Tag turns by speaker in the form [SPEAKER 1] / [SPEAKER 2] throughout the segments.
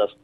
[SPEAKER 1] 10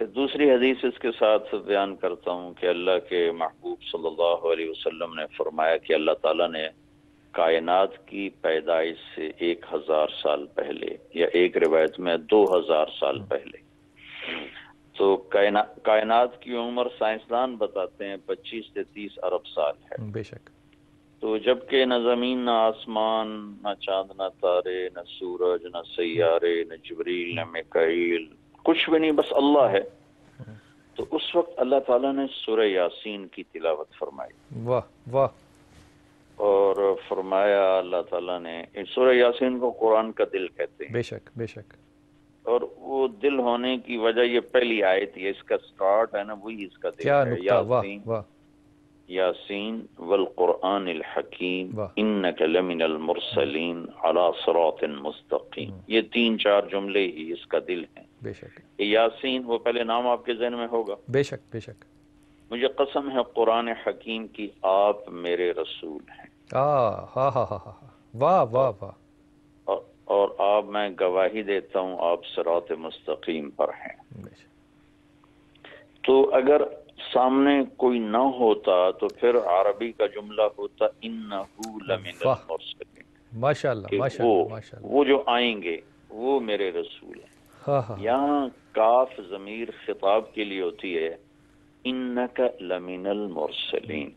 [SPEAKER 1] پھر دوسری حدیث اس کے ساتھ بیان کرتا ہوں کہ اللہ کے محبوب صلی اللہ علیہ وسلم نے فرمایا کہ اللہ تعالیٰ نے کائنات کی پیدائش سے 1000 سال پہلے، یا ایک روایت میں 2000 سال پہلے، تو کائنات کی عمر سائنسدان بتاتے ہیں 25 سے 30 ارب سال ہے۔
[SPEAKER 2] بے شک۔
[SPEAKER 1] تو جبکہ نہ زمین، نہ آسمان، نہ چاند، نہ تارے، نہ سورج، نہ سیارے، نہ جبریل، نہ میکائیل، کچھ بھی نہیں، بس اللہ ہے۔ تو اس وقت اللہ تعالیٰ نے سورہ یاسین کی تلاوت فرمائی،
[SPEAKER 2] واہ واہ۔
[SPEAKER 1] اور فرمایا اللہ تعالیٰ نے، سورہ یاسین کو قرآن کا دل کہتے ہیں،
[SPEAKER 2] بے شک بے شک۔
[SPEAKER 1] اور وہ دل ہونے کی وجہ یہ پہلی آیت ہے، اس کا سٹارٹ ہے نا، وہی اس کا دل
[SPEAKER 2] کیا
[SPEAKER 1] ہے۔
[SPEAKER 2] نکتہ، واہ واہ
[SPEAKER 1] یاسین والقرآن الحکیم
[SPEAKER 2] واہ۔
[SPEAKER 1] انک لمن المرسلین علی صراط مستقیم، یہ 3-4 جملے ہی اس کا دل ہیں۔
[SPEAKER 2] بے شک
[SPEAKER 1] یاسین، وہ پہلے نام آپ کے ذہن میں ہوگا۔
[SPEAKER 2] بے شک بے شک۔
[SPEAKER 1] مجھے قسم ہے قرآن حکیم کی، آپ میرے رسول ہیں،
[SPEAKER 2] ہاں ہاں ہاں ہاں، واہ واہ واہ۔
[SPEAKER 1] اور آپ، میں گواہی دیتا ہوں، آپ صراط مستقیم پر ہیں۔
[SPEAKER 2] بے شک۔
[SPEAKER 1] تو اگر سامنے کوئی نہ ہوتا تو پھر عربی کا جملہ ہوتا انہو لمن
[SPEAKER 2] واہ،
[SPEAKER 1] المرسلین،
[SPEAKER 2] ماشاء اللہ
[SPEAKER 1] کہ
[SPEAKER 2] ماشاء اللہ ماشاء اللہ۔
[SPEAKER 1] وہ جو آئیں گے وہ میرے رسول ہیں۔
[SPEAKER 2] ہاں ہاں،
[SPEAKER 1] یہاں کاف ضمیر خطاب کے لیے ہوتی ہے انک لمن المرسلین،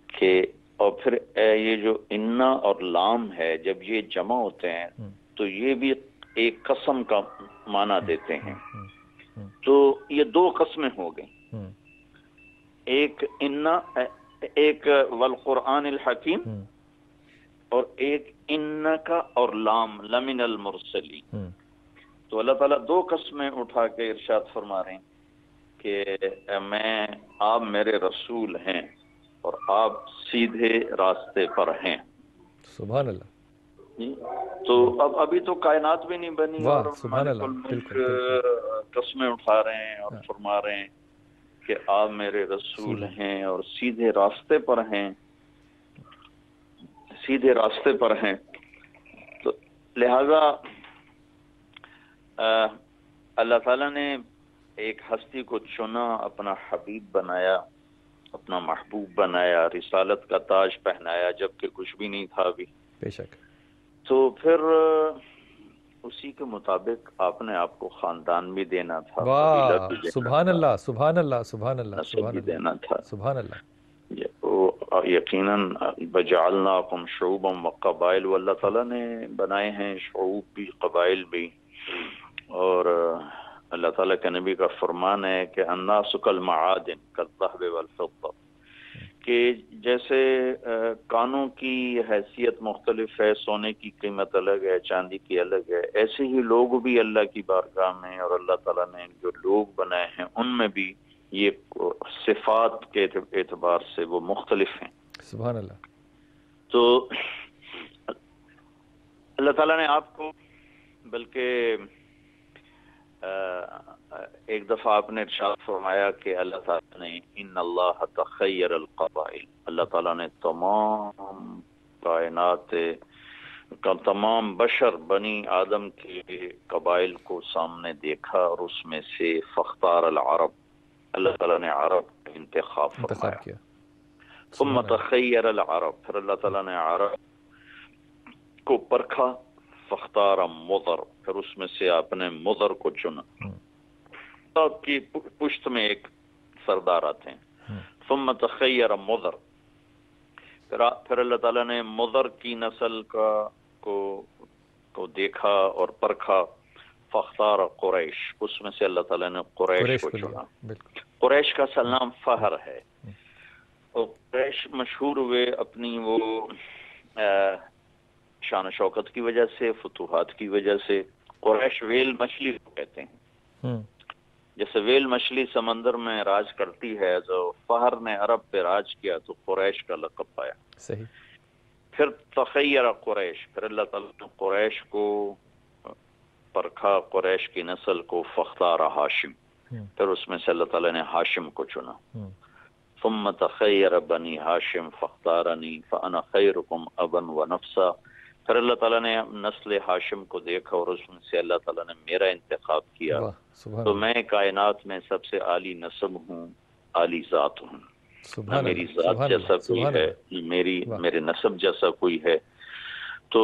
[SPEAKER 1] کہ اور پھر یہ جو انا اور لام ہے، جب یہ جمع ہوتے ہیں تو یہ بھی ایک قسم کا معنی دیتے ہیں۔ تو یہ 2 قسمیں ہو گئیں، ایک انا، ایک والقرآن الحکیم، اور ایک انکا اور لام لمن المرسلین۔ تو اللہ تعالیٰ 2 قسمیں اٹھا کے ارشاد فرما رہے ہیں کہ آپ میرے رسول ہیں اور آپ سیدھے راستے پر ہیں۔
[SPEAKER 2] سبحان اللہ۔
[SPEAKER 1] تو ابھی تو کائنات بھی نہیں بنی،
[SPEAKER 2] واہ
[SPEAKER 1] اور
[SPEAKER 2] سبحان اللہ،
[SPEAKER 1] ملک
[SPEAKER 2] بالکل
[SPEAKER 1] قسمیں اٹھا رہے ہیں اور فرما رہے ہیں کہ آپ میرے رسول ہیں اور سیدھے راستے پر ہیں، سیدھے راستے پر ہیں۔ تو لہذا اللہ تعالیٰ نے ایک ہستی کو چنا، اپنا حبیب بنایا، اپنا محبوب بنایا، رسالت کا تاج پہنایا، جبکہ کچھ بھی نہیں تھا ابھی۔
[SPEAKER 2] بے شک۔
[SPEAKER 1] تو پھر اسی کے مطابق آپ نے آپ کو خاندان بھی دینا تھا،
[SPEAKER 2] واہ سبحان اللہ سبحان اللہ سبحان اللہ
[SPEAKER 1] نسل بھی دینا تھا۔
[SPEAKER 2] سبحان اللہ۔
[SPEAKER 1] یقیناً بجعلناکم شعوبا وقبائل، وہ اللہ تعالیٰ نے بنائے ہیں شعوب بھی، قبائل بھی۔ اور اللہ تعالیٰ کے نبی کا فرمان ہے کہ الناس کالمعادن کالذهب والفضة، کہ جیسے کانوں کی حیثیت مختلف ہے، سونے کی قیمت الگ ہے، چاندی کی الگ ہے، ایسے ہی لوگ بھی اللہ کی بارگاہ میں، اور اللہ تعالیٰ نے جو لوگ بنائے ہیں ان میں بھی یہ صفات کے اعتبار سے وہ مختلف ہیں۔
[SPEAKER 2] سبحان اللہ۔
[SPEAKER 1] تو اللہ تعالیٰ نے آپ کو، بلکہ ایک دفعہ آپ نے ارشاد فرمایا کہ اللہ تعالیٰ نے ان اللہ تخیر القبائل، اللہ تعالیٰ نے تمام کائنات کا تمام بشر بنی آدم کے قبائل کو سامنے دیکھا، اور اس میں سے فاختار العرب، اللہ تعالیٰ نے عرب کا انتخاب فرمایا۔ ثم تخیر العرب، پھر اللہ تعالیٰ نے عرب کو پرکھا، فاختار مضر، پھر اس میں سے آپ نے مضر کو چنا۔ آپ کی پشت میں ایک سردار آتے ہیں۔ ثم تخیر مضر، پھر اللہ تعالیٰ نے مضر کی نسل کو دیکھا اور پرکھا، فاختار قریش، اس میں سے اللہ تعالیٰ نے قریش کو چنا۔ قریش کا اصل نام فہر ہے، اور قریش مشہور ہوئے اپنی وہ شان و شوکت کی وجہ سے، فتوحات کی وجہ سے۔ قریش ویل مچھلی کو کہتے ہیں، جیسے ویل مچھلی سمندر میں راج کرتی ہے، تو فہر نے عرب پہ راج کیا تو قریش کا لقب پایا۔
[SPEAKER 2] صحیح۔
[SPEAKER 1] پھر تخیر قریش، پھر اللہ تعالیٰ نے قریش کو پرکھا، قریش کی نسل کو، فاختار ہاشم، پھر اس میں سے اللہ تعالیٰ نے ہاشم کو چنا۔ ثم تخیر بنی ہاشم فاختارنی فانا خیرکم ابا ونفسا، پھر اللہ تعالیٰ نے نسل ہاشم کو دیکھا اور اس میں سے اللہ تعالیٰ نے میرا انتخاب کیا،
[SPEAKER 2] واہ سبحان
[SPEAKER 1] تو
[SPEAKER 2] اللہ،
[SPEAKER 1] میں کائنات میں سب سے عالی نسب ہوں، عالی ذات ہوں، نہ
[SPEAKER 2] سبحان
[SPEAKER 1] میری
[SPEAKER 2] اللہ،
[SPEAKER 1] ذات
[SPEAKER 2] سبحان
[SPEAKER 1] جیسا
[SPEAKER 2] اللہ،
[SPEAKER 1] کوئی
[SPEAKER 2] سبحان
[SPEAKER 1] ہے،
[SPEAKER 2] اللہ، واہ
[SPEAKER 1] میرے نسب جیسا کوئی ہے۔ تو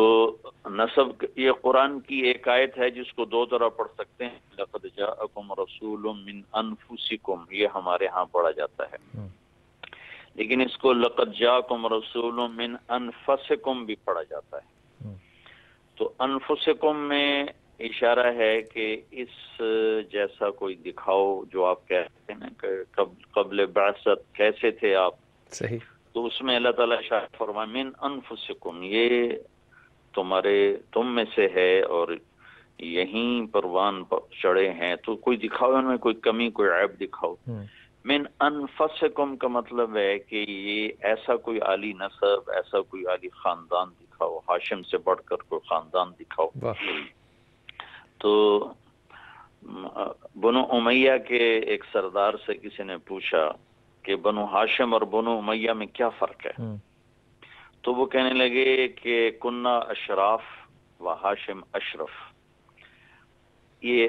[SPEAKER 1] نسب، یہ قرآن کی ایک آیت ہے جس کو دو طرح پڑھ سکتے ہیں، لقد جاءکم رسول من انفسکم، یہ ہمارے ہاں پڑھا جاتا ہے،
[SPEAKER 2] ہم،
[SPEAKER 1] لیکن اس کو لقد جاءکم رسول من انفسکم بھی پڑھا جاتا ہے۔
[SPEAKER 2] ہم،
[SPEAKER 1] تو انفسکم میں اشارہ ہے کہ اس جیسا کوئی دکھاؤ، جو آپ کہتے ہیں نا کہ قبل بعثت کیسے تھے آپ،
[SPEAKER 2] صحیح،
[SPEAKER 1] تو اس میں اللہ تعالیٰ ارشاد فرمائے من انفسکم، یہ تم میں سے ہے اور یہیں پروان پر چڑھے ہیں، تو کوئی دکھاؤ ان میں کوئی کمی، کوئی عیب دکھاؤ۔
[SPEAKER 2] ہم،
[SPEAKER 1] من انفسکم کا مطلب ہے کہ یہ ایسا کوئی عالی نسب، ایسا کوئی عالی خاندان دکھاؤ، ہاشم سے بڑھ کر کوئی خاندان دکھاؤ۔
[SPEAKER 2] واہ
[SPEAKER 1] تو بنو امیہ کے ایک سردار سے کسی نے پوچھا کہ بنو ہاشم اور بنو امیہ میں کیا فرق ہے،
[SPEAKER 2] ہم،
[SPEAKER 1] تو وہ کہنے لگے کہ کنہ اشراف و ہاشم اشرف، یہ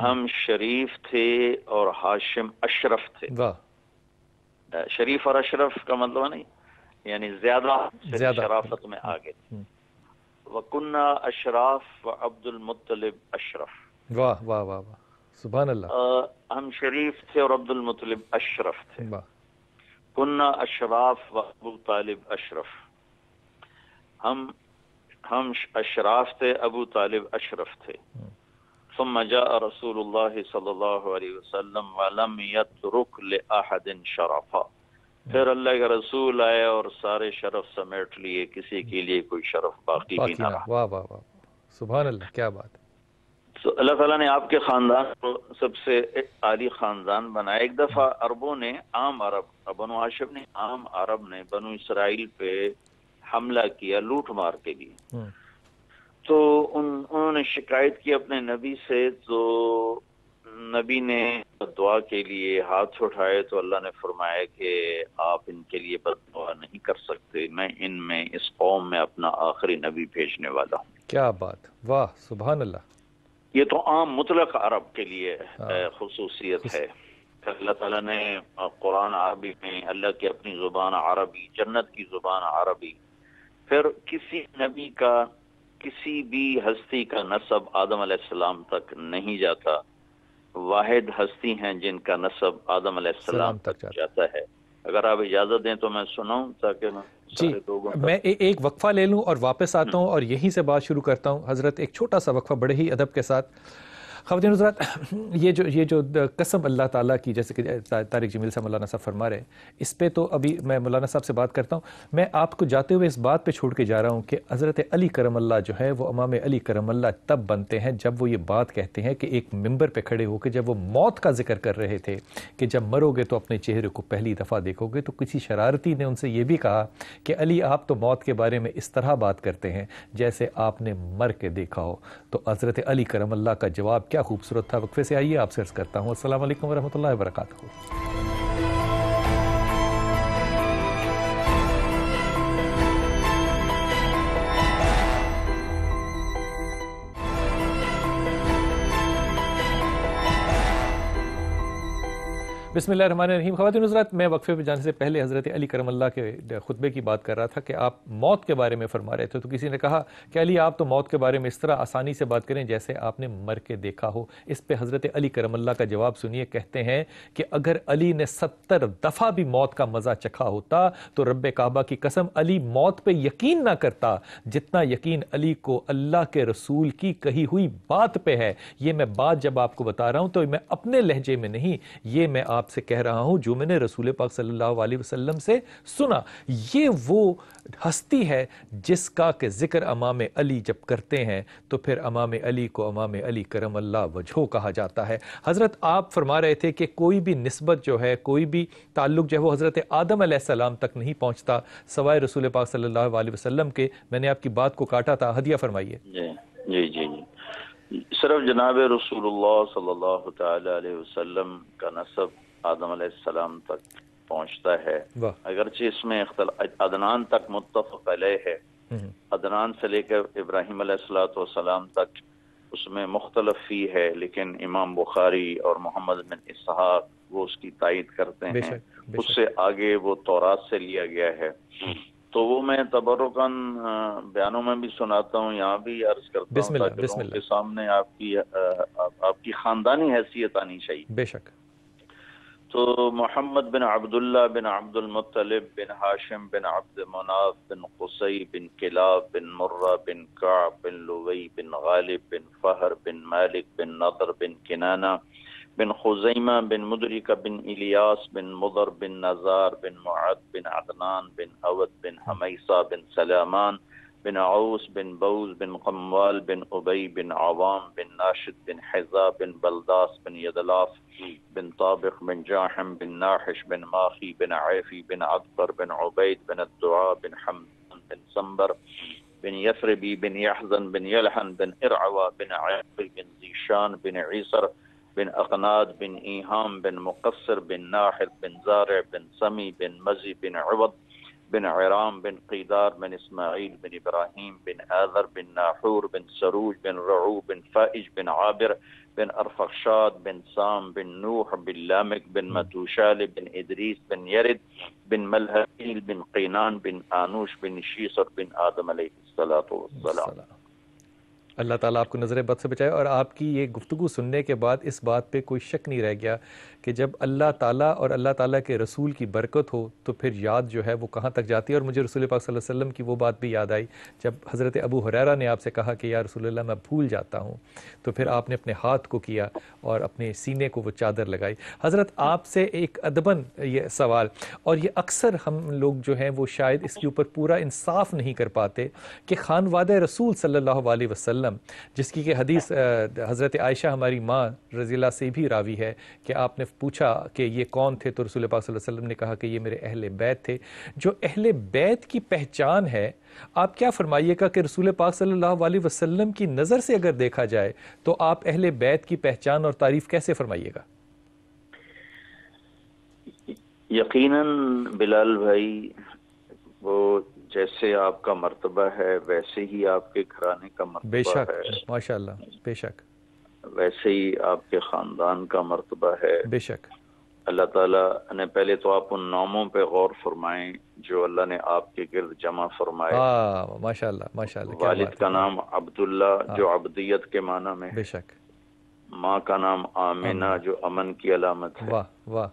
[SPEAKER 1] ہم شریف تھے اور ہاشم اشرف تھے۔
[SPEAKER 2] واہ
[SPEAKER 1] شریف اور اشرف کا مطلب نہیں، یعنی زیادہ شرافت میں آگے تھے۔
[SPEAKER 2] ہم،
[SPEAKER 1] وَكُنَّا اشراف و عبد المطلب اشرف،
[SPEAKER 2] واہ واہ واہ واہ سبحان اللہ،
[SPEAKER 1] ہم شریف تھے اور عبد المطلب اشرف تھے۔
[SPEAKER 2] واہ
[SPEAKER 1] کنہ اشراف و ابو طالب اشرف، ہم اشراف تھے، ابو طالب اشرف تھے۔
[SPEAKER 2] ہم،
[SPEAKER 1] ثم جاء رسول اللہ صلی اللہ علیہ وسلم ولم يترك لأحد شرفا، پھر اللہ کے رسول آئے اور سارے شرف سمیٹ لیے، کسی کے لیے کوئی شرف باقی بھی نہ رہا۔
[SPEAKER 2] واہ واہ واہ سبحان اللہ، کیا بات ہے،
[SPEAKER 1] تو اللہ تعالیٰ نے آپ کے خاندان کو سب سے عالی خاندان بنایا۔ ایک دفعہ عربوں نے، عام عرب، بنو ہاشم نے، عام عرب نے بنو اسرائیل پہ حملہ کیا لوٹ مار کے لیے،
[SPEAKER 2] ہم،
[SPEAKER 1] تو انہوں نے شکایت کی اپنے نبی سے، تو نبی نے دعا کے لیے ہاتھ اٹھائے، تو اللہ نے فرمایا کہ آپ ان کے لیے بد دعا نہیں کر سکتے، میں اس قوم میں اپنا آخری نبی بھیجنے والا ہوں۔
[SPEAKER 2] کیا بات، واہ سبحان اللہ،
[SPEAKER 1] یہ تو عام مطلق عرب کے لیے خصوصیت ہے۔ پھر اللہ تعالیٰ نے قرآن عربی میں، اللہ کی اپنی زبان عربی، جنت کی زبان عربی، پھر کسی نبی کا، کسی بھی ہستی کا نسب آدم علیہ السلام تک نہیں جاتا، واحد ہستی ہیں جن کا نسب آدم علیہ السلام تک جاتا ہے۔ اگر آپ اجازت دیں تو میں سناؤں تاکہ میں
[SPEAKER 2] جی
[SPEAKER 1] سارے لوگوں تک۔
[SPEAKER 2] میں ایک وقفہ لے لوں اور واپس آتا ہوں اور یہیں سے بات شروع کرتا ہوں حضرت، ایک چھوٹا سا وقفہ بڑے ہی ادب کے ساتھ۔ خواتین حضرات، یہ جو قسم اللہ تعالیٰ کی، جیسے کہ طارق جمیل صاحب مولانا صاحب فرما رہے ہیں، اس پہ تو ابھی میں مولانا صاحب سے بات کرتا ہوں۔ میں آپ کو جاتے ہوئے اس بات پہ چھوڑ کے جا رہا ہوں کہ حضرت علی کرم اللہ جو ہے وہ امام علی کرم اللہ تب بنتے ہیں جب وہ یہ بات کہتے ہیں کہ ایک ممبر پہ کھڑے ہو کے جب وہ موت کا ذکر کر رہے تھے کہ جب مرو گے تو اپنے چہرے کو پہلی دفعہ دیکھو گے، تو کسی شرارتی نے ان سے یہ بھی کہا کہ علی آپ تو موت کے بارے میں اس طرح بات کرتے ہیں جیسے آپ نے مر کے دیکھا ہو۔ تو حضرت علی کرم اللہ کا جواب کیا خوبصورت تھا۔ وقفے سے آئیے آپ سے عرض کرتا ہوں السلام علیکم ورحمۃ اللہ وبرکاتہ۔ بسم اللہ الرحمن الرحیم۔ خواتین حضرات، میں وقفے پہ جانے سے پہلے حضرت علی کرم اللہ کے خطبے کی بات کر رہا تھا کہ آپ موت کے بارے میں فرما رہے تھے، تو کسی نے کہا کہ علی آپ تو موت کے بارے میں اس طرح آسانی سے بات کریں جیسے آپ نے مر کے دیکھا ہو۔ اس پہ حضرت علی کرم اللہ کا جواب سنیے، کہتے ہیں کہ اگر علی نے 70 دفعہ بھی موت کا مزہ چکھا ہوتا تو رب کعبہ کی قسم علی موت پہ یقین نہ کرتا جتنا یقین علی کو اللہ کے رسول کی کہی ہوئی بات پہ ہے۔ یہ میں بات جب آپ کو بتا رہا ہوں تو میں اپنے لہجے میں نہیں، یہ میں آپ سے کہہ رہا ہوں جو میں نے رسول پاک صلی اللہ علیہ وسلم سے سنا۔ یہ وہ ہستی ہے جس کا کہ ذکر امام علی جب کرتے ہیں تو پھر امام علی کو امام علی کرم اللہ وجہہ کہا جاتا ہے۔ حضرت آپ فرما رہے تھے کہ کوئی بھی نسبت جو ہے، کوئی بھی تعلق جو ہے وہ حضرت آدم علیہ السلام تک نہیں پہنچتا سوائے رسول پاک صلی اللہ علیہ وسلم کے۔ میں نے آپ کی بات کو کاٹا تھا، ہدیہ فرمائیے۔
[SPEAKER 1] جی جی جی، صرف جناب رسول اللہ صلی اللہ تعالی علیہ وسلم کا نسب آدم علیہ السلام تک پہنچتا ہے، اگرچہ اس میں عدنان تک متفق علیہ ہے، عدنان سے لے کر ابراہیم علیہ السلام تک اس میں مختلف فی ہے، لیکن امام بخاری اور محمد بن اسحاق وہ اس کی تائید کرتے ہیں۔ اس سے آگے وہ تورات سے لیا گیا ہے، تو وہ میں تبرکاً بیانوں میں بھی سناتا ہوں، یہاں بھی عرض کرتا ہوں تاکہ لوگوں کے سامنے آپ کی خاندانی حیثیت آنی چاہیے۔
[SPEAKER 2] بے شک۔
[SPEAKER 1] تو محمد بن عبداللہ بن عبد المطلب بن ہاشم بن عبد مناف بن قصی بن کلاب بن مرہ بن کعب بن لوی بن غالب بن فہر بن مالک بن نضر بن کنانہ بن خزیمہ بن مدرکہ بن الیاس بن مضر بن نزار بن معد بن عدنان بن اود بن حمیصہ بن سلامان بن عوس بن بوز بن قموال بن ابی بن عوام بن ناشد بن حذا بن بلداس بن یدلاف بن طابق بن جاحم بن ناحش بن ماخی بن عیفی بن عدبر بن عبید بن الدعاء بن حمدان بن سنبر بن یثربی بن یحزن بن یلحن بن ارعوى بن عیفی بن زیشان بن عیسر بن اقناد بن ایہام بن مقصر بن ناحد بن زارع بن سمی بن مزی بن عوض بن عرام بن قیدار بن اسماعیل بن ابراہیم بن آذر بن ناحور بن سروج بن رعو بن فائج بن عابر بن ارفخشاد بن سام بن نوح بن لامک بن متوشال بن ادریس بن یرد بن ملحیل بن قینان بن آنوش بن شیصر بن آدم علیہ السلام۔
[SPEAKER 2] اللہ تعالیٰ آپ کو نظر بد سے بچائے، اور آپ کی یہ گفتگو سننے کے بعد اس بات پہ کوئی شک نہیں رہ گیا کہ جب اللہ تعالیٰ اور اللہ تعالیٰ کے رسول کی برکت ہو تو پھر یاد جو ہے وہ کہاں تک جاتی ہے۔ اور مجھے رسول پاک صلی اللہ علیہ وسلم کی وہ بات بھی یاد آئی جب حضرت ابو ہریرہ نے آپ سے کہا کہ یا رسول اللہ میں بھول جاتا ہوں، تو پھر آپ نے اپنے ہاتھ کو کیا اور اپنے سینے کو وہ چادر لگائی۔ حضرت آپ سے ایک ادباً یہ سوال، اور یہ اکثر ہم لوگ جو ہیں وہ شاید اس کے اوپر پورا انصاف نہیں کر پاتے کہ خانوادہ رسول صلی اللہ علیہ وسلم جس کی کہ حدیث حضرت عائشہ ہماری ماں رضی اللہ سے بھی راوی ہے کہ آپ نے پوچھا کہ یہ کون تھے، تو رسول پاک صلی اللہ علیہ وسلم نے کہا کہ یہ میرے اہل بیت تھے۔ جو اہل بیت کی پہچان ہے، آپ کیا فرمائیے گا کہ رسول پاک صلی اللہ علیہ وسلم کی نظر سے اگر دیکھا جائے تو آپ اہل بیت کی پہچان اور تعریف کیسے فرمائیے گا؟
[SPEAKER 1] یقیناً بلال بھائی، وہ جیسے آپ کا مرتبہ ہے ویسے ہی آپ کے گھرانے کا مرتبہ
[SPEAKER 2] بے شک،
[SPEAKER 1] ہے،
[SPEAKER 2] ماشاءاللہ، بے شک،
[SPEAKER 1] ویسے ہی آپ کے خاندان کا مرتبہ ہے۔
[SPEAKER 2] بے شک۔
[SPEAKER 1] اللہ تعالیٰ نے پہلے تو آپ ان ناموں پہ غور فرمائیں جو اللہ نے آپ کے گرد جمع فرمائے۔
[SPEAKER 2] ماشاءاللہ، ماشاءاللہ،
[SPEAKER 1] والد کا نام عبداللہ جو عبدیت کے معنی میں،
[SPEAKER 2] بے شک،
[SPEAKER 1] ماں کا نام آمینہ جو امن کی علامت ہے،
[SPEAKER 2] واہ واہ،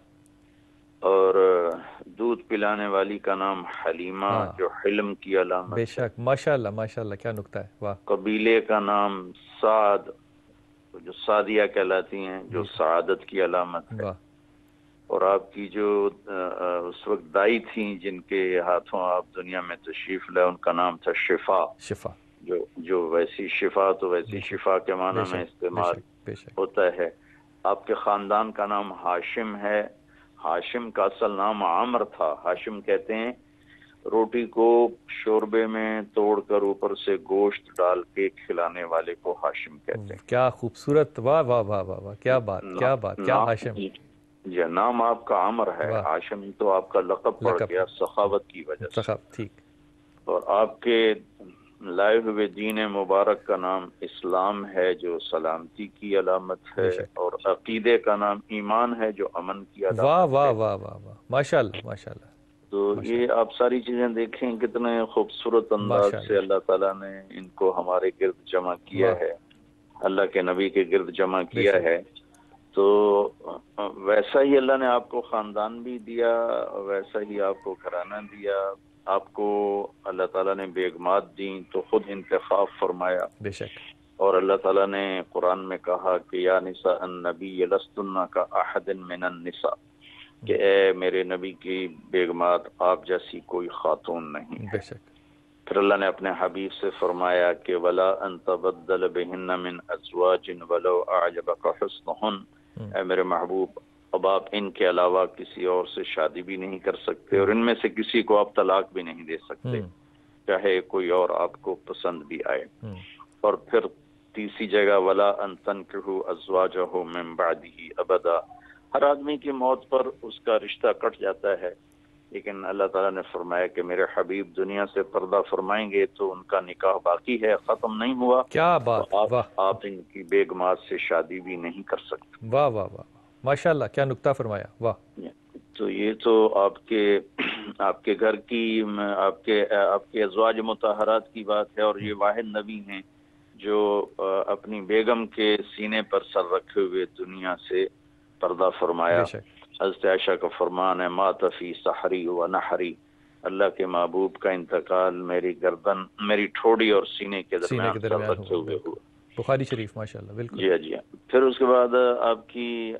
[SPEAKER 1] اور دودھ پلانے والی کا نام حلیمہ جو حلم کی علامت،
[SPEAKER 2] بے شک، ماشاءاللہ، ماشاءاللہ، کیا نکتہ ہے، واہ۔
[SPEAKER 1] قبیلے کا نام سعد جو سعدیہ کہلاتی ہیں جو سعادت کی علامت ہے،
[SPEAKER 2] واہ،
[SPEAKER 1] اور آپ کی جو اس وقت دائی تھیں جن کے ہاتھوں آپ دنیا میں تشریف لائے ان کا نام تھا شفا،
[SPEAKER 2] شفا،
[SPEAKER 1] جو ویسی شفا تو ویسی شفا کے معنی میں استعمال ہوتا ہے۔ آپ کے خاندان کا نام ہاشم ہے، ہاشم کا اصل نام عامر تھا۔ ہاشم کہتے ہیں روٹی کو شوربے میں توڑ کر اوپر سے گوشت ڈال کے کھلانے والے کو ہاشم کہتے ہیں۔
[SPEAKER 2] کیا خوبصورت، واہ واہ واہ واہ واہ، کیا بات، کیا بات، کیا ہاشم
[SPEAKER 1] جی، نام آپ کا عامر ہے، ہاشم تو آپ کا لقب پڑ گیا سخاوت کی وجہ سے۔
[SPEAKER 2] ٹھیک۔ اور
[SPEAKER 1] آپ کے لائے ہوئے دین مبارک کا نام اسلام ہے جو سلامتی کی علامت ہے، اور عقیدے کا نام ایمان ہے جو امن کی علامت ہے۔
[SPEAKER 2] واہ واہ واہ واہ واہ، ماشاءاللہ، ماشاءاللہ۔
[SPEAKER 1] تو یہ آپ ساری چیزیں دیکھیں کتنے خوبصورت انداز سے اللہ تعالیٰ نے ان کو ہمارے گرد جمع کیا ہے، اللہ کے نبی کے گرد جمع کیا ہے۔ تو ویسا ہی اللہ نے آپ کو خاندان بھی دیا، ویسا ہی آپ کو گھرانہ دیا، آپ کو اللہ تعالیٰ نے بیگمات دیں تو خود انتخاب فرمایا،
[SPEAKER 2] بے شک۔
[SPEAKER 1] اور اللہ تعالیٰ نے قرآن میں کہا کہ یا نساء النبی لستن کا احد من النساء، کہ اے میرے نبی کی بیگمات آپ جیسی کوئی خاتون نہیں ہے۔
[SPEAKER 2] بے شک۔
[SPEAKER 1] پھر اللہ نے اپنے حبیب سے فرمایا کہ ولا ان تبدل بہن من ازواج ولو اعجبک حسنہن، اے میرے محبوب اب آپ ان کے علاوہ کسی اور سے شادی بھی نہیں کر سکتے، اور ان میں سے کسی کو آپ طلاق بھی نہیں دے سکتے چاہے کوئی اور آپ کو پسند بھی آئے۔ اور پھر تیسری جگہ ولا ان تنکحوا ازواجہ من بعدہ ابدا، ہر آدمی کی موت پر اس کا رشتہ کٹ جاتا ہے، لیکن اللہ تعالیٰ نے فرمایا کہ میرے حبیب دنیا سے پردہ فرمائیں گے تو ان کا نکاح باقی ہے، ختم نہیں ہوا،
[SPEAKER 2] کیا بات،
[SPEAKER 1] تو
[SPEAKER 2] واہ
[SPEAKER 1] آپ ان کی بیگمات سے شادی بھی نہیں کر سکتے۔
[SPEAKER 2] واہ واہ واہ، ماشاء اللہ، کیا نکتہ فرمایا، واہ۔
[SPEAKER 1] تو یہ تو آپ کے گھر کی، آپ کے ازواج مطہرات کی بات ہے، اور یہ واحد نبی ہیں جو اپنی بیگم کے سینے پر سر رکھے ہوئے دنیا سے پردہ فرمایا۔
[SPEAKER 2] بے شک،
[SPEAKER 1] حضرت عائشہ کا فرمان ہے مات فی سحری و نحری، اللہ کے محبوب کا انتقال میری گردن، میری ٹھوڑی اور سینے کے
[SPEAKER 2] سینے کے
[SPEAKER 1] سر
[SPEAKER 2] درمیان
[SPEAKER 1] رکھے
[SPEAKER 2] ہوا،
[SPEAKER 1] ہوئے
[SPEAKER 2] بالکل،
[SPEAKER 1] ہوا۔
[SPEAKER 2] بخاری شریف، ماشاء اللہ، بالکل۔
[SPEAKER 1] جی جی۔ پھر اس کے بعد آپ کی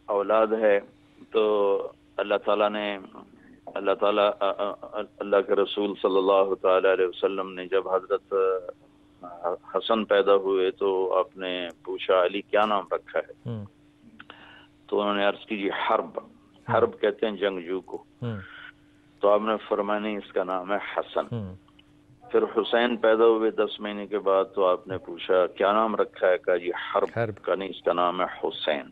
[SPEAKER 1] اولاد ہے، تو اللہ تعالیٰ نے اللہ کے رسول صلی اللہ تعالی علیہ وسلم نے جب حضرت حسن پیدا ہوئے تو آپ نے پوچھا علی کیا نام رکھا ہے؟ تو انہوں نے عرض کی جی حرب کہتے ہیں جنگجو کو، تو آپ نے فرمایا نہیں، اس کا نام ہے حسن۔ پھر حسین پیدا ہوئے 10 مہینے کے بعد، تو آپ نے پوچھا کیا نام رکھا ہے؟ کہا جی حرب کا نہیں، اس کا نام ہے حسین۔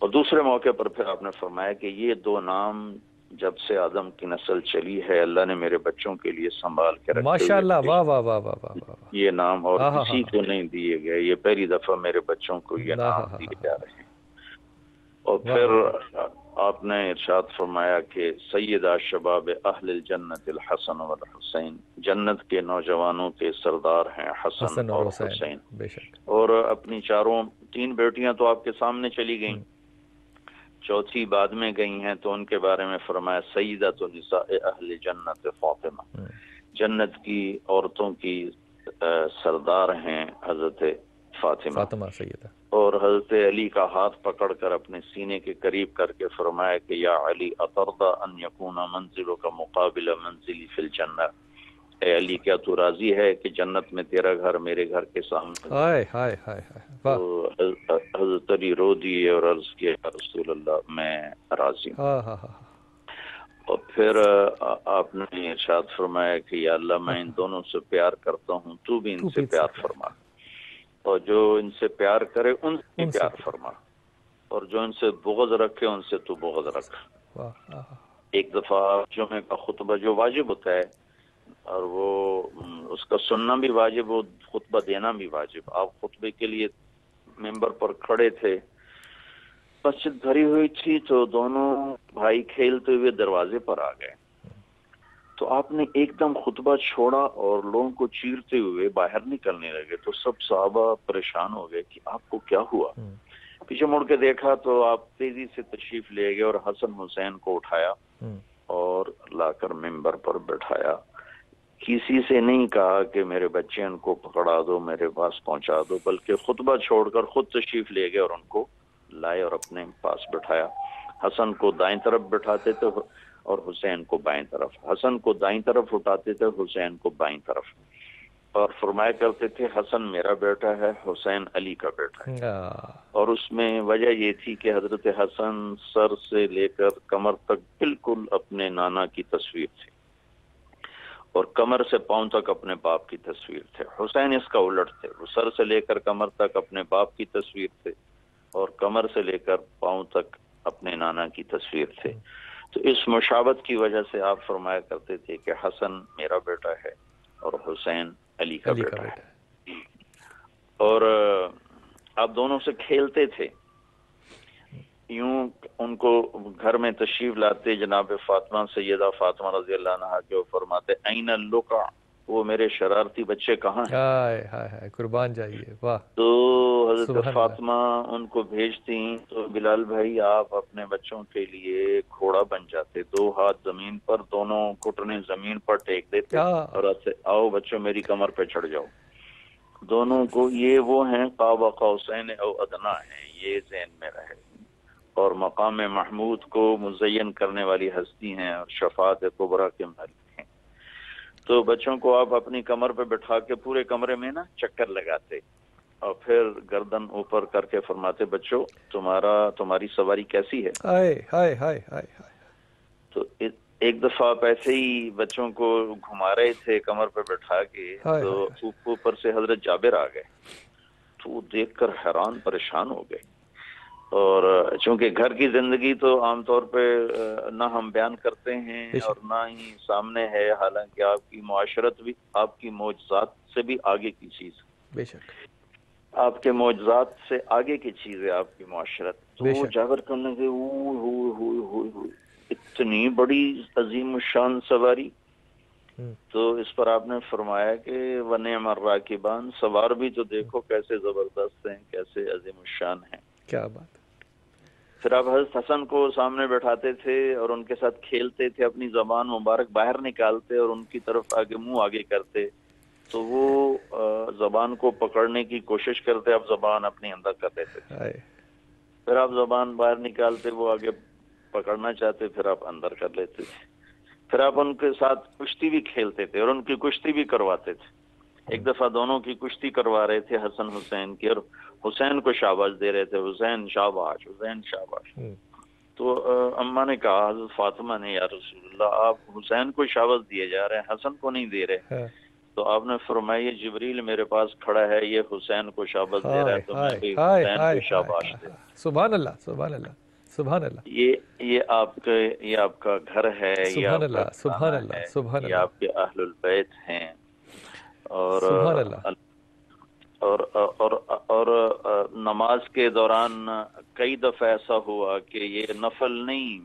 [SPEAKER 1] اور دوسرے موقع پر پھر آپ نے فرمایا کہ یہ 2 نام جب سے آدم کی نسل چلی ہے اللہ نے میرے بچوں کے لیے سنبھال کے رکھے
[SPEAKER 2] ماشاء اللہ،
[SPEAKER 1] ہوئے،
[SPEAKER 2] واہ واہ واہ واہ واہ،
[SPEAKER 1] یہ نام اور کسی کو نہیں دیے گئے، یہ پہلی دفعہ میرے بچوں کو یہ نام دیے جا رہے ہیں۔ اور پھر آپ نے ارشاد فرمایا کہ سیدہ شباب اہل الجنت الحسن والحسین، جنت کے نوجوانوں کے سردار ہیں حسن اور حسین۔
[SPEAKER 2] بے شک۔
[SPEAKER 1] اور اپنی 3 بیٹیاں تو آپ کے سامنے چلی گئیں، چوتھی بعد میں گئی ہیں، تو ان کے بارے میں فرمایا سیدۃ نساء اہل جنت فاطمہ، جنت کی عورتوں کی سردار ہیں حضرت فاطمہ
[SPEAKER 2] سیدہ۔ اور
[SPEAKER 1] حضرت علی کا ہاتھ پکڑ کر اپنے سینے کے قریب کر کے فرمایا کہ یا علی اترضى ان یکون منزلک مقابل منزلی فی الجنہ، اے علی کیا تو راضی ہے کہ جنت میں تیرا گھر میرے گھر کے سامنے؟
[SPEAKER 2] ہائے ہائے ہائے،
[SPEAKER 1] تو حضرت علی رو دیے اور عرض کیا یا رسول اللہ میں راضی ہوں۔ اور پھر آپ نے ارشاد فرمایا کہ یا اللہ میں ان دونوں سے پیار کرتا ہوں، تو بھی ان سے پیار فرما، اور جو ان سے پیار کرے ان سے پیار فرما، اور جو ان سے بغض رکھے ان سے تو بغض رکھ۔ ایک دفعہ جمعہ کا خطبہ جو واجب ہوتا ہے، اور وہ اس کا سننا بھی واجب ہو، خطبہ دینا بھی واجب، آپ خطبے کے لیے ممبر پر کھڑے تھے، مسجد بھری ہوئی تھی، تو دونوں بھائی کھیلتے ہوئے دروازے پر آ گئے، تو آپ نے ایک دم خطبہ چھوڑا اور لوگوں کو چیرتے ہوئے باہر نکلنے لگے، تو سب صحابہ پریشان ہو گئے کہ آپ کو کیا ہوا؟ پیچھے مڑ کے دیکھا تو آپ تیزی سے تشریف لے گئے اور حسن حسین کو اٹھایا اور لا کر ممبر پر بٹھایا، کسی سے نہیں کہا کہ میرے بچے ان کو پکڑا دو میرے پاس پہنچا دو، بلکہ خطبہ چھوڑ کر خود تشریف لے گئے اور ان کو لائے اور اپنے پاس بٹھایا۔ حسن کو دائیں طرف بٹھاتے تھے اور حسین کو بائیں طرف، حسن کو دائیں طرف اٹھاتے تھے، حسین کو بائیں طرف، اور فرمایا کرتے تھے حسن میرا بیٹا ہے، حسین علی کا بیٹا ہے۔ اور اس میں وجہ یہ تھی کہ حضرت حسن سر سے لے کر کمر تک بالکل اپنے نانا کی تصویر تھی، اور کمر سے پاؤں تک اپنے باپ کی تصویر تھے۔ حسین اس کا الٹ تھے، وہ سر سے لے کر کمر تک اپنے باپ کی تصویر تھے، اور کمر سے لے کر پاؤں تک اپنے نانا کی تصویر تھے۔ تو اس مشابہت کی وجہ سے آپ فرمایا کرتے تھے کہ حسن میرا بیٹا ہے اور حسین علی کا بیٹا ہے، اور آپ دونوں سے کھیلتے تھے۔ یوں ان کو گھر میں تشریف لاتے جناب فاطمہ، سیدہ فاطمہ رضی اللہ عنہا کے، فرماتے این اللقع، وہ میرے شرارتی بچے کہاں ہیں؟
[SPEAKER 2] قربان جائیے، واہ۔
[SPEAKER 1] تو حضرت فاطمہ ان کو بھیجتی، تو بلال بھائی آپ اپنے بچوں کے لیے گھوڑا بن جاتے، 2 ہاتھ زمین پر، دونوں گھٹنے زمین پر ٹیک دیتے اور ایسے آؤ بچوں میری کمر پہ چڑھ جاؤ۔ دونوں کو یہ وہ ہیں قاب قوسین او ادنا ہیں، یہ ذہن میں رہے، اور مقام محمود کو مزین کرنے والی ہستی ہیں اور شفاعت کبریٰ کے مالک ہیں۔ تو بچوں کو آپ اپنی کمر پہ بٹھا کے پورے کمرے میں نا چکر لگاتے، اور پھر گردن اوپر کر کے فرماتے بچوں تمہاری سواری کیسی ہے؟
[SPEAKER 2] ہائے ہائے ہائے۔
[SPEAKER 1] تو ایک دفعہ آپ ایسے ہی بچوں کو گھما رہے تھے کمر پہ بٹھا کے، تو اوپر سے حضرت جابر آ گئے، تو وہ دیکھ کر حیران پریشان ہو گئے، اور چونکہ گھر کی زندگی تو عام طور پہ نہ ہم بیان کرتے ہیں اور نہ ہی سامنے ہے، حالانکہ آپ کی معاشرت بھی آپ کی معجزات سے بھی آگے کی چیز،
[SPEAKER 2] بے شک
[SPEAKER 1] آپ کے معجزات سے آگے کی چیز ہے آپ کی معاشرت. تو وہ جاگر کرنے کے اتنی بڑی عظیم الشان سواری. تو اس پر آپ نے فرمایا کہ وَنِعْمَ الرَّاكِبَانِ، سوار بھی تو دیکھو کیسے زبردست ہیں، کیسے عظیم الشان ہیں.
[SPEAKER 2] کیا بات.
[SPEAKER 1] پھر آپ حضرت حسن کو سامنے بیٹھاتے تھے اور ان کے ساتھ کھیلتے تھے، اپنی زبان مبارک باہر نکالتے اور ان کی طرف آگے منہ آگے کرتے، تو وہ زبان کو پکڑنے کی کوشش کرتے، آپ زبان اپنی اندر کر لیتے تھے. پھر آپ زبان باہر نکالتے، وہ آگے پکڑنا چاہتے، پھر آپ اندر کر لیتے تھے. پھر آپ ان کے ساتھ کشتی بھی کھیلتے تھے اور ان کی کشتی بھی کرواتے تھے. ایک دفعہ دونوں کی کشتی کروا رہے تھے، حسن حسین کی، اور حسین کو شاباش دے رہے تھے، حسین شاباش، حسین شاباش. تو اماں نے کہا، حضرت فاطمہ نے، یا رسول اللہ آپ حسین کو شاباش دیے جا رہے ہیں، حسن کو نہیں دے رہے. تو آپ نے فرمایا یہ جبریل میرے پاس کھڑا ہے، یہ حسین کو شاباش دے رہا ہے، تو میں بھی حسین کو شاباش دے.
[SPEAKER 2] سبحان اللہ، سبحان اللہ، سبحان اللہ.
[SPEAKER 1] یہ آپ کا گھر ہے، یہ
[SPEAKER 2] سبحان
[SPEAKER 1] آپ کا
[SPEAKER 2] اللہ، سبحان اللہ، سبحان
[SPEAKER 1] یہ
[SPEAKER 2] اللہ،
[SPEAKER 1] آپ کے اہل البیت ہیں. اور
[SPEAKER 2] سبحان اللہ.
[SPEAKER 1] اور نماز کے دوران کئی دفعہ ایسا ہوا کہ یہ نفل نہیں،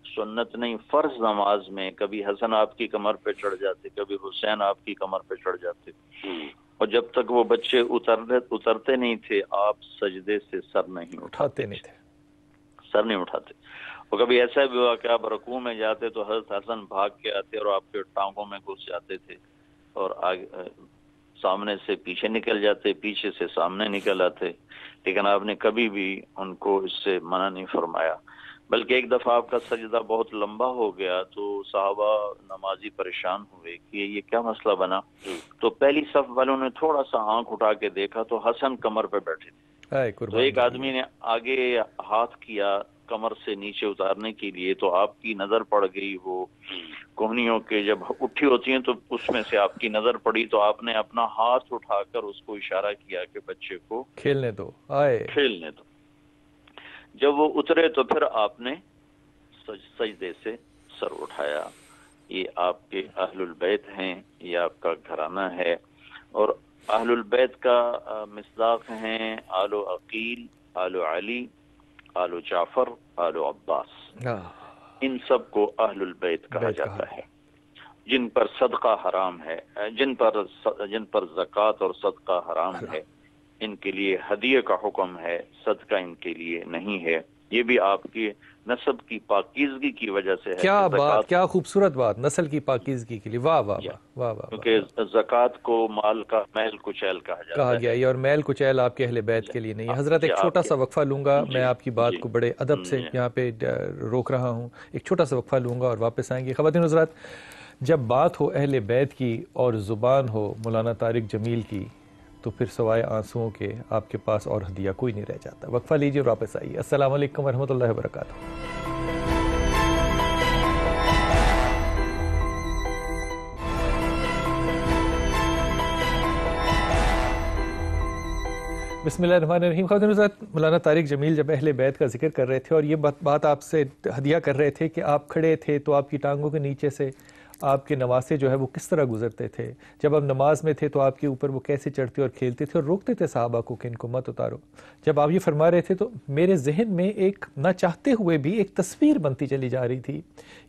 [SPEAKER 1] سنت نہیں، فرض نماز میں کبھی حسن آپ کی کمر پہ چڑھ جاتے، کبھی حسین آپ کی کمر پہ چڑھ جاتے، اور جب تک وہ بچے اترتے نہیں تھے آپ سجدے سے سر نہیں اٹھاتے تھے، سر نہیں اٹھاتے. اور کبھی ایسا بھی ہوا کہ آپ رکوع میں جاتے تو حضرت حسن بھاگ کے آتے اور آپ کے ٹانگوں میں گھس جاتے تھے، اور آگے سامنے سے پیچھے نکل جاتے، پیچھے سے سامنے نکل آتے. لیکن آپ نے کبھی بھی ان کو اس سے منع نہیں فرمایا. بلکہ ایک دفعہ آپ کا سجدہ بہت لمبا ہو گیا تو صحابہ نمازی پریشان ہوئے کہ یہ کیا مسئلہ بنا. تو پہلی صف والوں نے تھوڑا سا آنکھ اٹھا کے دیکھا تو حسن کمر پہ بیٹھے تھے. تو ایک آدمی نے آگے ہاتھ کیا کمر سے نیچے اتارنے کے لیے، تو آپ کی نظر پڑ گئی، وہ کوہنیوں کے جب اٹھی ہوتی ہیں تو اس میں سے آپ کی نظر پڑی، تو آپ نے اپنا ہاتھ اٹھا کر اس کو اشارہ کیا کہ بچے کو
[SPEAKER 2] کھیلنے دو،
[SPEAKER 1] کھیلنے دو. جب وہ اترے تو پھر آپ نے سجدے سے سر اٹھایا. یہ آپ کے اہل البیت ہیں، یہ آپ کا گھرانہ ہے. اور اہل البیت کا مصداق ہیں آل عقیل، آل علی، آل جعفر، آل عباس. ان سب کو اہل البیت کہا جاتا ہے. جن پر صدقہ حرام ہے، جن پر زکوٰۃ اور صدقہ حرام ہے، ان کے لیے ہدیے کا حکم ہے، صدقہ ان کے لیے نہیں ہے. یہ بھی آپ کی نسب کی پاکیزگی کی وجہ سے ہے.
[SPEAKER 2] کیا بات، کیا خوبصورت بات، نسل کی پاکیزگی کے لیے. واہ واہ واہ واہ واہ.
[SPEAKER 1] کیونکہ زکوٰۃ کو مال کا میل کچیل کہا جاتا ہے.
[SPEAKER 2] یہ اور میل کچیل آپ کے اہل بیت کے لیے نہیں ہے. حضرت ایک چھوٹا سا وقفہ لوں گا، میں آپ کی بات کو بڑے ادب سے یہاں پہ روک رہا ہوں. ایک چھوٹا سا وقفہ لوں گا اور واپس آئیں گے. خواتین حضرات، جب بات ہو اہل بیت کی اور زبان ہو مولانا طارق جمیل کی تو پھر سوائے آنسوؤں کے آپ کے پاس اور ہدیہ کوئی نہیں رہ جاتا. وقفہ لیجیے اور واپس آئیے. السلام علیکم ورحمۃ اللہ وبرکاتہ. بسم اللہ الرحمن الرحیم. خواتین حضرات، مولانا طارق جمیل جب اہل بیت کا ذکر کر رہے تھے اور یہ بات آپ سے ہدیہ کر رہے تھے کہ آپ کھڑے تھے تو آپ کی ٹانگوں کے نیچے سے آپ کے نواسے جو ہے وہ کس طرح گزرتے تھے، جب آپ نماز میں تھے تو آپ کے اوپر وہ کیسے چڑھتے اور کھیلتے تھے اور روکتے تھے صحابہ کو کہ ان کو مت اتارو. جب آپ یہ فرما رہے تھے تو میرے ذہن میں ایک نہ چاہتے ہوئے بھی ایک تصویر بنتی چلی جا رہی تھی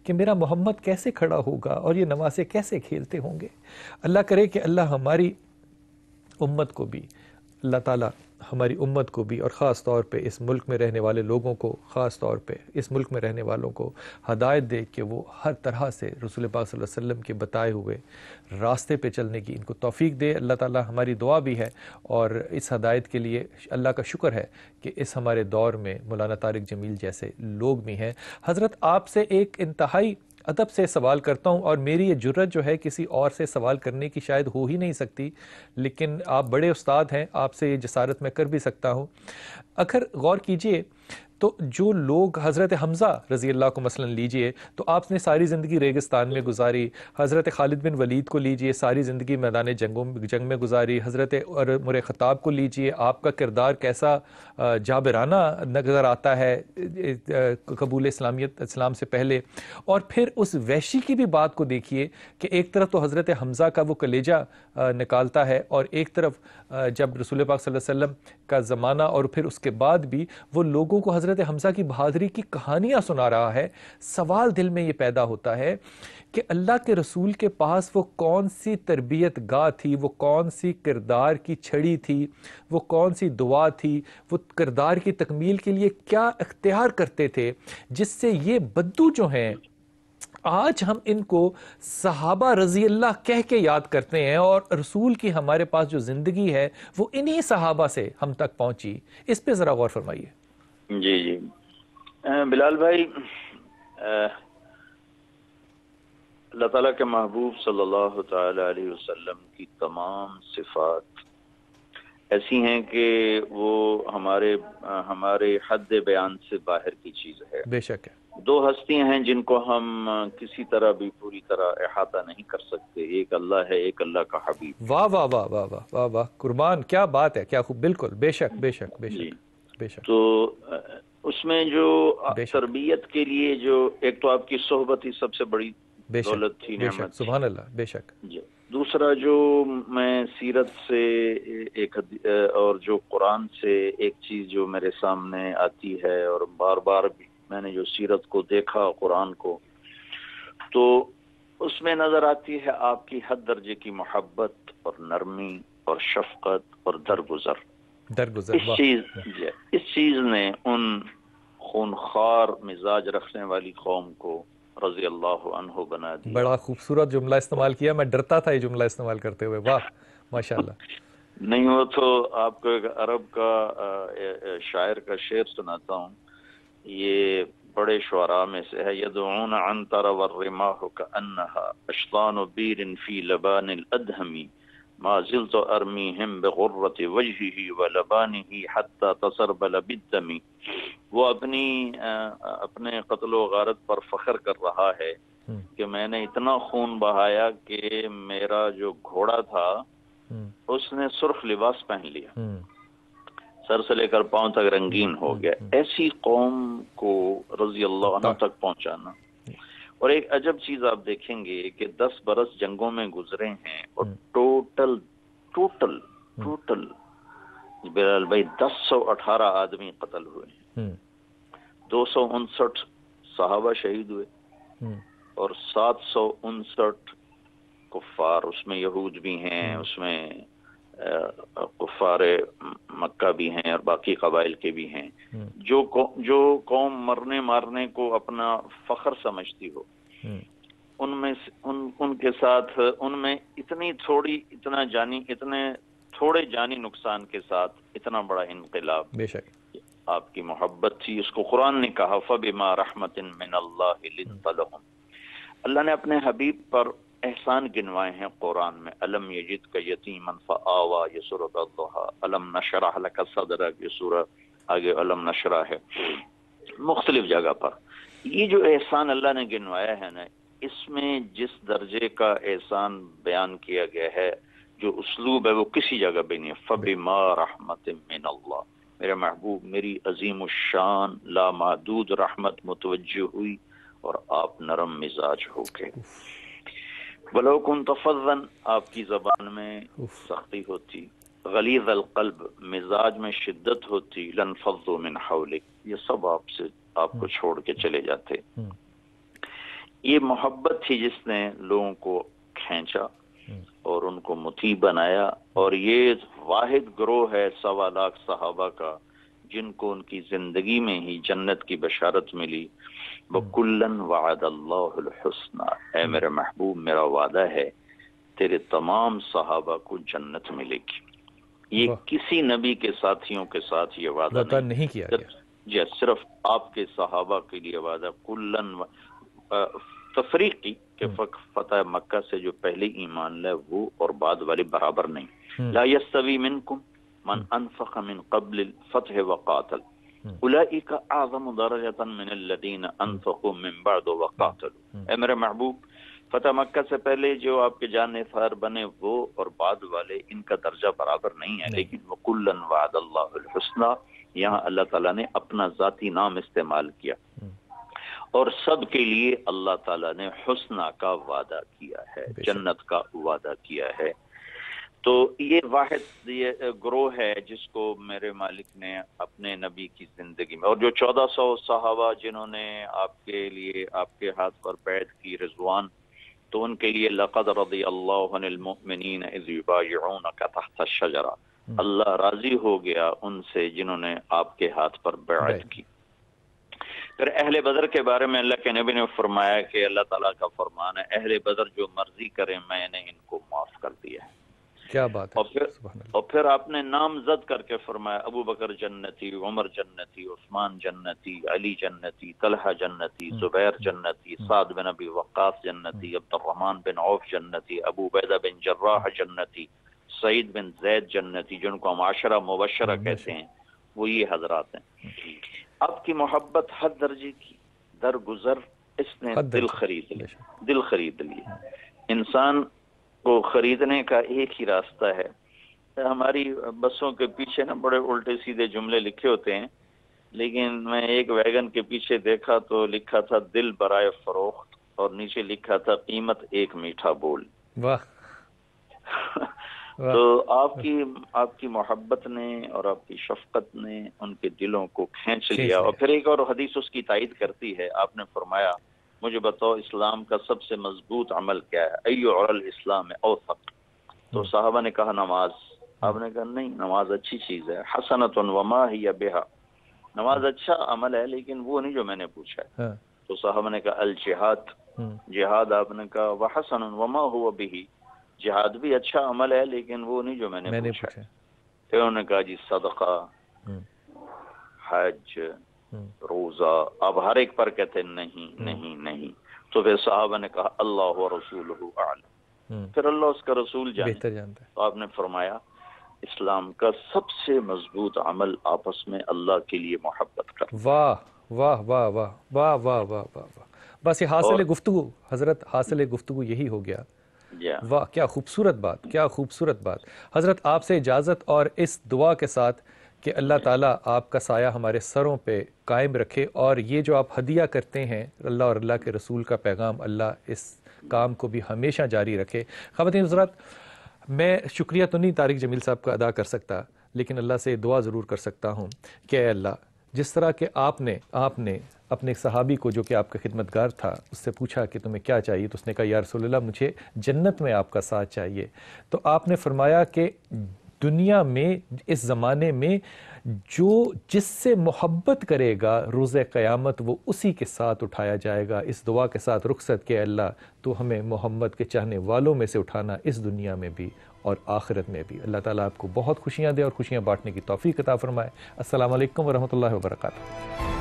[SPEAKER 2] کہ میرا محمد کیسے کھڑا ہوگا اور یہ نواسے کیسے کھیلتے ہوں گے. اللہ کرے کہ اللہ ہماری امت کو بھی، اللہ تعالیٰ ہماری امت کو بھی، اور خاص طور پہ اس ملک میں رہنے والے لوگوں کو، خاص طور پہ اس ملک میں رہنے والوں کو ہدایت دے کہ وہ ہر طرح سے رسول پاک صلی اللہ علیہ وسلم کے بتائے ہوئے راستے پہ چلنے کی ان کو توفیق دے. اللہ تعالیٰ ہماری دعا بھی ہے اور اس ہدایت کے لیے اللہ کا شکر ہے کہ اس ہمارے دور میں مولانا طارق جمیل جیسے لوگ بھی ہیں. حضرت آپ سے ایک انتہائی ادب سے سوال کرتا ہوں، اور میری یہ جرت جو ہے کسی اور سے سوال کرنے کی شاید ہو ہی نہیں سکتی، لیکن آپ بڑے استاد ہیں، آپ سے یہ جسارت میں کر بھی سکتا ہوں. اگر غور کیجئے، تو جو لوگ حضرت حمزہ رضی اللہ کو مثلا لیجئے تو آپ نے ساری زندگی ریگستان میں گزاری، حضرت خالد بن ولید کو لیجئے ساری زندگی میدان جنگ میں گزاری، حضرت عمر خطاب کو لیجئے آپ کا کردار کیسا جابرانہ نظر آتا ہے قبول اسلام سے پہلے، اور پھر اس وحشی کی بھی بات کو دیکھیے کہ ایک طرف تو حضرت حمزہ کا وہ کلیجہ نکالتا ہے، اور ایک طرف جب رسول پاک صلی اللہ علیہ وسلم کا زمانہ اور پھر اس کے بعد بھی وہ لوگوں کو حضرت حمزہ کی بہادری کی کہانیاں سنا رہا ہے۔ سوال دل میں یہ پیدا ہوتا ہے کہ اللہ کے رسول کے پاس وہ کون سی تربیت گاہ تھی، وہ کون سی کردار کی چھڑی تھی، وہ کون سی دعا تھی، وہ کردار کی تکمیل کے لیے کیا اختیار کرتے تھے جس سے یہ بدو جو ہیں آج ہم ان کو صحابہ رضی اللہ کہہ کے یاد کرتے ہیں، اور رسول کی ہمارے پاس جو زندگی ہے وہ انہی صحابہ سے ہم تک پہنچی۔ اس پہ ذرا غور فرمائیے۔
[SPEAKER 1] جی بلال بھائی، اللہ تعالیٰ کے محبوب صلی اللہ تعالی علیہ وسلم کی تمام صفات ایسی ہیں کہ وہ ہمارے حد بیان سے باہر کی چیز ہے۔
[SPEAKER 2] بے شک ہے۔
[SPEAKER 1] دو ہستیاں ہیں جن کو ہم کسی طرح بھی پوری طرح احاطہ نہیں کر سکتے، ایک اللہ ہے، ایک اللہ کا حبیب۔
[SPEAKER 2] واہ واہ واہ واہ واہ واہ واہ، قربان، کیا بات ہے، کیا خوب، بالکل، بے شک بے شک بے شک بے شک۔
[SPEAKER 1] تو اس میں جو تربیت کے لیے جو ایک تو آپ کی صحبت ہی سب سے بڑی دولت تھی، نعمت،
[SPEAKER 2] سبحان اللہ، بے شک۔
[SPEAKER 1] جی، دوسرا جو میں سیرت سے ایک اور جو قرآن سے ایک چیز جو میرے سامنے آتی ہے، اور بار بار بھی میں نے جو سیرت کو دیکھا، قرآن کو، تو اس میں نظر آتی ہے آپ کی حد درجے کی محبت اور نرمی اور شفقت اور درگزر۔ اس چیز نے ان خونخوار مزاج رکھنے والی قوم کو رضی اللہ عنہ بنا دیا۔
[SPEAKER 2] بڑا خوبصورت جملہ استعمال کیا، میں ڈرتا تھا یہ جملہ استعمال کرتے ہوئے، واہ ماشاءاللہ۔
[SPEAKER 1] نہیں، وہ تو آپ کو ایک عرب کا شاعر کا شعر سناتا ہوں، یہ بڑے شعراء میں سے ہے۔ یدعون عنتر والرماح كأنها اشطان بیر فی لبان الادہم ما زلت ارمیہم بغرۃ وجہہ ولبانہ حتی تسربل بالدم۔ وہ اپنے قتل و غارت پر فخر کر رہا ہے کہ میں نے اتنا خون بہایا کہ میرا جو گھوڑا تھا اس نے سرخ لباس پہن لیا، سر سے لے کر پاؤں تک رنگین ہو گیا۔ ایسی قوم کو رضی اللہ عنہ تک پہنچانا۔ اور ایک عجب چیز آپ دیکھیں گے کہ 10 برس جنگوں میں گزرے ہیں، اور ٹوٹل بلال بھائی 1018 آدمی قتل ہوئے، 259 صحابہ شہید ہوئے، اور 759 کفار، اس میں یہود بھی ہیں، اس میں کفار مکہ بھی ہیں، اور باقی قبائل کے بھی ہیں، جو قوم مرنے مارنے کو اپنا فخر سمجھتی ہو، ان کے ساتھ ان میں اتنے تھوڑے جانی نقصان کے ساتھ اتنا بڑا انقلاب۔
[SPEAKER 2] بے شک
[SPEAKER 1] آپ کی محبت تھی، اس کو قرآن نے کہا فَبِمَا رَحْمَةٍ مِّنَ اللَّهِ لِنْتَ لَهُمْ۔ اللہ نے اپنے حبیب پر احسان گنوائے ہیں قرآن میں، الم یجدک یتیما فآویٰ، یہ سورۃ الضحیٰ، الم نشرح لک صدرک، یہ سورہ آگے الم نشرح ہے، مختلف جگہ پر یہ جو احسان اللہ نے گنوایا ہے نا، اس میں جس درجے کا احسان بیان کیا گیا ہے، جو اسلوب ہے، وہ کسی جگہ بھی نہیں ہے۔ فَبِمَا رَحْمَةٍ مِّنَ اللَّهِ، میرے محبوب میری عظیم الشان لامحدود رحمت متوجہ ہوئی اور آپ نرم مزاج ہو گئے۔ وَلَوْ كُنْتَ فَظًّا، آپ کی زبان میں سختی ہوتی، غلیظ القلب، مزاج میں شدت ہوتی، لَانْفَضُّوا مِنْ حَوْلِكَ، یہ سب آپ کو چھوڑ کے چلے جاتے۔ یہ محبت تھی جس نے لوگوں کو کھینچا اور ان کو مطیع بنایا، اور یہ واحد گروہ ہے 1.25 لاکھ صحابہ کا جن کو ان کی زندگی میں ہی جنت کی بشارت ملی۔ وَكُلًّا وَعَدَ اللَّهُ الْحُسْنَى، اے میرے محبوب میرا وعدہ ہے تیرے تمام صحابہ کو جنت ملے گی۔ یہ کسی نبی کے ساتھیوں کے ساتھ یہ وعدہ نہیں کیا گیا، جی صرف آپ کے صحابہ کے لیے وعدہ۔ کلن تفریقی کہ فتح مکہ سے جو پہلے ایمان لائے وہ اور بعد والے برابر نہیں۔ لا یستوی منکم من انفق من قبل الفتح وقاتل، اولئک اعظم درجۃ من الذین انفقوا من بعد وقاتلوا، اے میرے محبوب فتح مکہ سے پہلے جو آپ کے جان نثار بنے وہ اور بعد والے ان کا درجہ برابر نہیں ہے، لیکن وَكُلًّا وَعَدَ اللَّهُ الْحُسْنَى، یہاں اللہ تعالیٰ نے اپنا ذاتی نام استعمال کیا، اور سب کے لیے اللہ تعالیٰ نے حسنہ کا وعدہ کیا ہے، جنت کا وعدہ کیا ہے۔ تو یہ واحد یہ گروہ ہے جس کو میرے مالک نے اپنے نبی کی زندگی میں، اور جو 1400 صحابہ جنہوں نے آپ کے لیے آپ کے ہاتھ پر بیعت کی رضوان، تو ان کے لیے لقد رضی اللہ عن المؤمنین اذ یبایعونک تحت الشجرہ، اللہ راضی ہو گیا ان سے جنہوں نے آپ کے ہاتھ پر بیعت کی۔ پھر اہل بدر کے بارے میں اللہ کے نبی نے فرمایا کہ اللہ تعالیٰ کا فرمان ہے اہل بدر جو مرضی کریں میں نے ان کو معاف کر دیا ہے۔
[SPEAKER 2] کیا بات ہے۔
[SPEAKER 1] اور پھر آپ نے نامزد کر کے فرمایا ابو بکر جنتی، عمر جنتی، عثمان جنتی، علی جنتی، طلحہ جنتی، زبیر جنتی، سعد بن ابی وقاص جنتی، عبد الرحمن بن عوف جنتی، ابو عبیدہ بن جراح جنتی، سعید بن زید جنتی، جن کو ہم عشرہ مبشرہ کہتے ہیں، وہ یہ حضرات ہیں۔ آپ کی محبت حد درجے کی درگزر، اس نے دل خرید لی، دل خرید لی۔ انسان کو خریدنے کا ایک ہی راستہ ہے، ہماری بسوں کے پیچھے نا بڑے الٹے سیدھے جملے لکھے ہوتے ہیں، لیکن میں ایک ویگن کے پیچھے دیکھا تو لکھا تھا دل برائے فروخت، اور نیچے لکھا تھا قیمت ایک میٹھا بول۔
[SPEAKER 2] واہ
[SPEAKER 1] تو آپ کی محبت نے اور آپ کی شفقت نے ان کے دلوں کو کھینچ لیا۔ اور پھر ایک اور حدیث اس کی تائید کرتی ہے، آپ نے فرمایا مجھے بتاؤ اسلام کا سب سے مضبوط عمل کیا ہے؟ ایو علی الاسلام اوثق، تو صحابہ نے کہا نماز، آپ نے کہا نہیں نماز اچھی چیز ہے، حسنۃ وما ہی بہا، نماز اچھا عمل ہے لیکن وہ نہیں جو میں نے پوچھا ہے۔ تو صحابہ نے کہا الجہاد، جہاد، آپ نے کہا وحسن وما هو به، جہاد بھی اچھا عمل ہے لیکن وہ نہیں جو میں نے پوچھا۔ پھر انہوں نے کہا جی صدقہ، حج، روزہ، اب ہر ایک پر کہتے نہیں نہیں نہیں۔ تو پھر صحابہ نے کہا اللہ و رسولہ اعلم، پھر اللہ اس کا رسول جانتا ہے۔ تو آپ نے فرمایا اسلام کا سب سے مضبوط عمل آپس میں اللہ کے لیے محبت کرنا۔
[SPEAKER 2] واہ واہ واہ واہ واہ واہ واہ واہ، بس یہ حاصل گفتگو حضرت، حاصل گفتگو یہی ہو گیا۔ واہ کیا خوبصورت بات، کیا خوبصورت بات۔ حضرت آپ سے اجازت اور اس دعا کے ساتھ کہ اللہ تعالیٰ آپ کا سایہ ہمارے سروں پہ قائم رکھے، اور یہ جو آپ ہدیہ کرتے ہیں اللہ اور اللہ کے رسول کا پیغام، اللہ اس کام کو بھی ہمیشہ جاری رکھے۔ خواتین حضرات، میں شکریہ تو نہیں طارق جمیل صاحب کا ادا کر سکتا، لیکن اللہ سے دعا ضرور کر سکتا ہوں کہ اے اللہ، جس طرح کہ آپ نے اپنے صحابی کو جو کہ آپ کا خدمتگار تھا اس سے پوچھا کہ تمہیں کیا چاہیے، تو اس نے کہا یا رسول اللہ مجھے جنت میں آپ کا ساتھ چاہیے، تو آپ نے فرمایا کہ دنیا میں اس زمانے میں جو جس سے محبت کرے گا روز قیامت وہ اسی کے ساتھ اٹھایا جائے گا۔ اس دعا کے ساتھ رخصت کہ اللہ تو ہمیں محمد کے چاہنے والوں میں سے اٹھانا، اس دنیا میں بھی اور آخرت میں بھی۔ اللہ تعالیٰ آپ کو بہت خوشیاں دے اور خوشیاں بانٹنے کی توفیق عطا فرمائے۔ السلام علیکم ورحمۃ اللہ وبرکاتہ۔